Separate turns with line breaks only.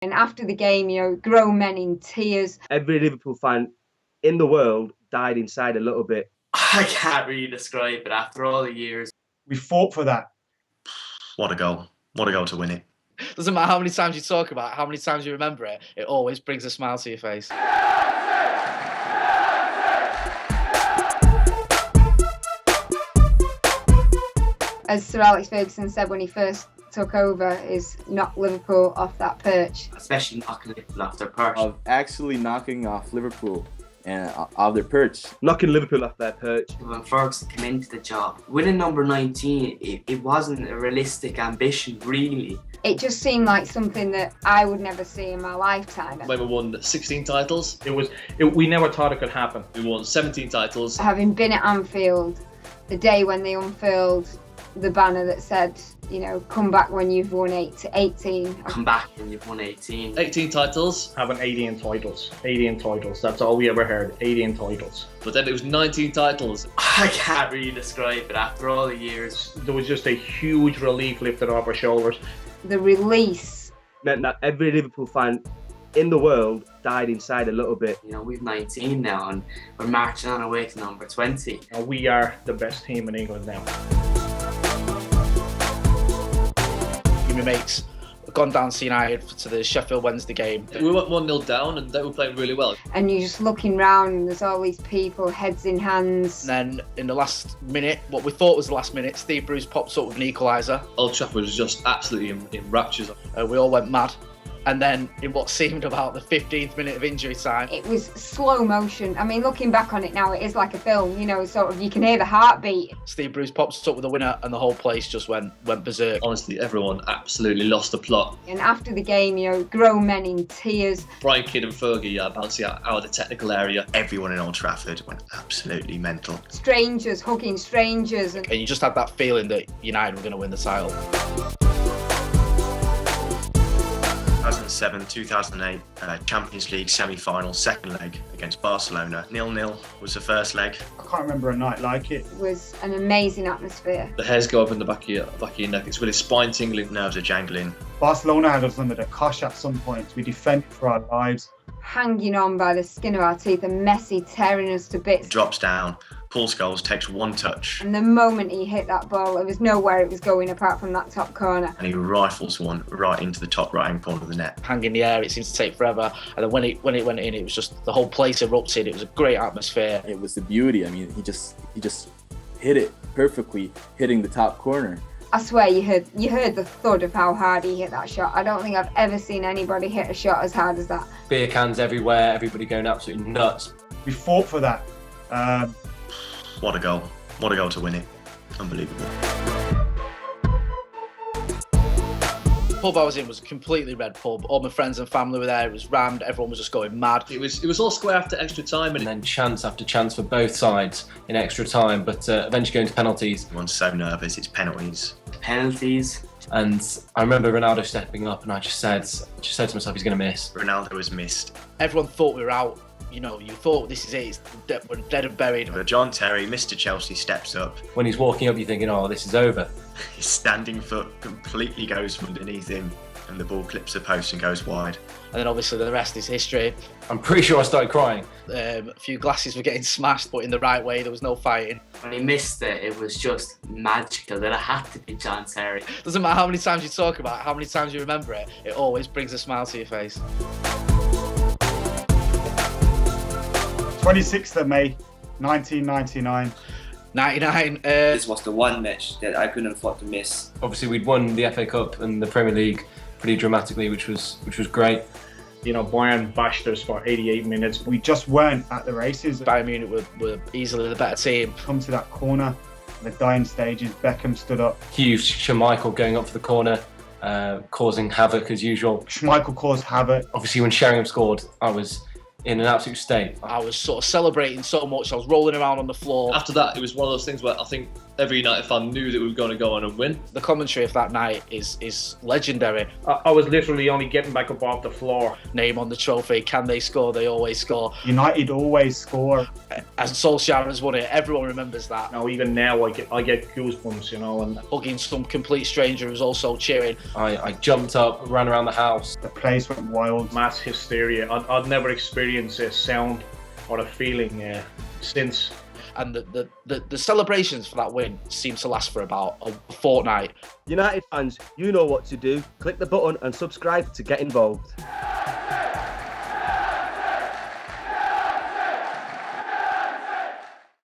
And after the game, grown men in tears.
Every Liverpool fan in the world died inside a little bit.
I can't really describe it after all the years.
We fought for that.
What a goal. What a goal to win it.
Doesn't matter how many times you talk about it, how many times you remember it, it always brings a smile to your face.
As Sir Alex Ferguson said when he first took over, is knock Liverpool off that perch.
Especially knocking Liverpool off their perch.
Of actually knocking off Liverpool and off their perch.
Knocking Liverpool off their perch.
When Ferguson came into the job, winning number 19, it wasn't a realistic ambition, really.
It just seemed like something that I would never see in my lifetime.
When we won 16 titles,
We never thought it could happen.
we won 17 titles.
Having been at Anfield, the day when they unfurled the banner that said, come back when you've won 18.
Come back when you've won 18.
18 titles,
Having 18 titles. 18 titles. That's all we ever heard. 18 titles.
but then it was 19 titles.
I can't really describe it after all the years.
There was just a huge relief lifted off our shoulders.
The release.
Meant that every Liverpool fan in the world died inside a little bit.
We've 19 now and we're marching on our way to number 20.
And we are the best team in England now.
My mates have gone down to United to the Sheffield Wednesday game.
We went 1-0 down and they were playing really well.
And you're just looking round and there's all these people, heads in hands.
And then in the last minute, what we thought was the last minute, Steve Bruce pops up with an equaliser.
Old Trafford was just absolutely in raptures.
We all went mad. And then in what seemed about the 15th minute of injury time,
It was slow motion. I mean, looking back on it now, it is like a film, sort of, you can hear the heartbeat.
Steve Bruce pops up with a winner and the whole place just went berserk.
Honestly, everyone absolutely lost the plot.
And after the game, grown men in tears.
Brian Kidd and Fergie bouncing out of the technical area.
Everyone in Old Trafford went absolutely mental.
Strangers hugging strangers. And
And you just had that feeling that United were going to win the title.
2007, 2008, Champions League semi-final, second leg against Barcelona. 0-0 was the first leg.
I can't remember a night like it.
it was an amazing atmosphere.
The hairs go up in the back of your neck. It's really spine tingling.
Nerves are jangling.
Barcelona had us under the cosh at some point. We defended for our lives.
Hanging on by the skin of our teeth and Messi tearing us to bits.
Drops down. Paul Scholes takes one touch
And the moment he hit that ball, there was nowhere it was going apart from that top corner.
and he rifles one right into the top right-hand corner of the net.
Hang in the air, it seemed to take forever. And then when it went in, it was just the whole place erupted. It was a great atmosphere.
It was the beauty. I mean, he just hit it perfectly, hitting the top corner.
I swear you heard the thud of how hard he hit that shot. I don't think I've ever seen anybody hit a shot as hard as that.
Beer cans everywhere, everybody going absolutely nuts.
We fought for that.
What a goal. What a goal to win it. Unbelievable.
The pub I was in was a completely red pub. All my friends and family were there. It was rammed. Everyone was just going mad.
It was all square after extra time.
And then chance after chance for both sides in extra time, but eventually going to penalties.
Everyone's so nervous, it's penalties.
Penalties.
And I remember Ronaldo stepping up and I just said to myself, he's going to miss.
Ronaldo was missed.
Everyone thought we were out. You thought this is it. We're dead and buried.
But John Terry, Mr. Chelsea, steps up.
When he's walking up, you're thinking, oh, this is over.
His standing foot completely goes from underneath him and the ball clips the post and goes wide.
And then obviously the rest is history.
I'm pretty sure I started crying.
A few glasses were getting smashed, but in the right way. There was no fighting.
When he missed it, it was just magical that it had to be John Terry.
Doesn't matter how many times you talk about it, how many times you remember it, it always brings a smile to your face.
26th of May, 1999.
99.
This was the one match that I couldn't afford to miss.
Obviously, we'd won the FA Cup and the Premier League pretty dramatically, which was great.
Bayern bashed us for 88 minutes. We just weren't at the races.
Bayern Munich were easily the better team.
Come to that corner, the dying stages, Beckham stood up.
Huge Schmeichel going up for the corner, causing havoc as usual.
Schmeichel caused havoc.
Obviously, when Sheringham scored, I was in an absolute state.
I was sort of celebrating so much, I was rolling around on the floor.
After that, it was one of those things where I think Every United fan knew that we were going to go on and win.
The commentary of that night is legendary.
I was literally only getting back up off the floor.
Name on the trophy, can they score? They always score.
United always score.
And Solskjaer has won it. Everyone remembers that.
Now, even now, I get goosebumps, you know. And
Hugging some complete stranger who's also cheering.
I jumped up, ran around the house.
the place went wild. Mass hysteria. I'd never experienced a sound or a feeling since.
And the celebrations for that win seem to last for about a fortnight.
United fans, you know what to do. Click the button and subscribe to get involved.